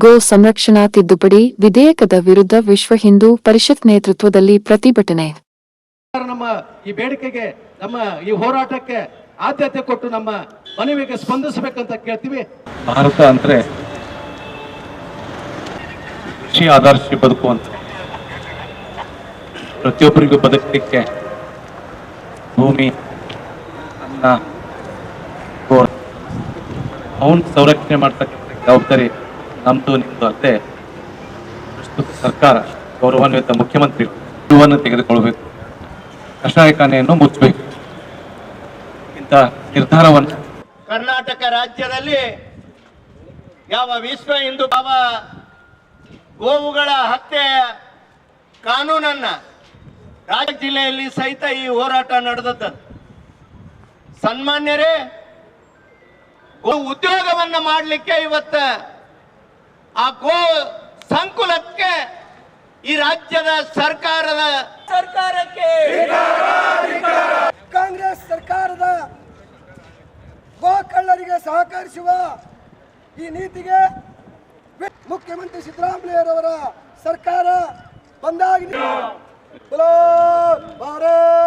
ಗೋ ಸಂರಕ್ಷಣಾ ತಿದ್ದುಪಡಿ ವಿಧೇಯಕದ ವಿರುದ್ಧ ವಿಶ್ವ ಹಿಂದೂ ಪರಿಷತ್ ನೇತೃತ್ವದಲ್ಲಿ ಪ್ರತಿಭಟನೆ. ನಮ್ಮ ಈ ಬೇಡಿಕೆಗೆ, ನಮ್ಮ ಈ ಹೋರಾಟಕ್ಕೆ ಆದ್ಯತೆ ಕೊಟ್ಟು ನಮ್ಮ ಮನವಿಗೆ ಸ್ಪಂದಿಸಬೇಕಂತ ಕೇಳ್ತೀವಿ. ಭಾರತ ಅಂದ್ರೆ ಕೃಷಿ ಆಧರಿಸಿ ಬದುಕುವಂತ, ಪ್ರತಿಯೊಬ್ಬರಿಗೂ ಬದುಕಲಿಕ್ಕೆ ಭೂಮಿ, ಅನ್ನ, ಅವನ್ ಸಂರಕ್ಷಣೆ ಮಾಡ್ತಕ್ಕಂಥ ಜವಾಬ್ದಾರಿ ನಮ್ದು ನಿಮ್ದು ಅಲ್ಲದೆ ಪ್ರಸ್ತುತ ಸರ್ಕಾರ, ಗೌರವಾನ್ವಿತ ಮುಖ್ಯಮಂತ್ರಿಗಳು ತೆಗೆದುಕೊಳ್ಬೇಕು. ಕಷಾಯಖಾನೆಯನ್ನು ಮುಚ್ಚಬೇಕು. ಇಂಥ ನಿರ್ಧಾರವನ್ನು ಕರ್ನಾಟಕ ರಾಜ್ಯದಲ್ಲಿ ಯಾವ ವಿಶ್ವ ಹಿಂದೂ ಗೋವುಗಳ ಹತ್ಯೆ ಕಾನೂನನ್ನ ರಾಜ್ಯ ಜಿಲ್ಲೆಯಲ್ಲಿ ಸಹಿತ ಈ ಹೋರಾಟ ನಡೆದದ್ದು. ಸನ್ಮಾನ್ಯರೇ, ಗೋ ಉದ್ಯೋಗವನ್ನ ಮಾಡಲಿಕ್ಕೆ ಇವತ್ತ ಆ ಗೋ ಸಂಕುಲಕ್ಕೆ ಈ ರಾಜ್ಯದ ಸರ್ಕಾರಕ್ಕೆ ಕಾಂಗ್ರೆಸ್ ಸರ್ಕಾರದ ಗೋಕಳ್ಳರಿಗೆ ಸಹಕರಿಸುವ ಈ ನೀತಿಗೆ ಮುಖ್ಯಮಂತ್ರಿ ಸಿದ್ದರಾಮಯ್ಯರವರ ಸರ್ಕಾರ ಬಂದಾಗ ಭಾರತ್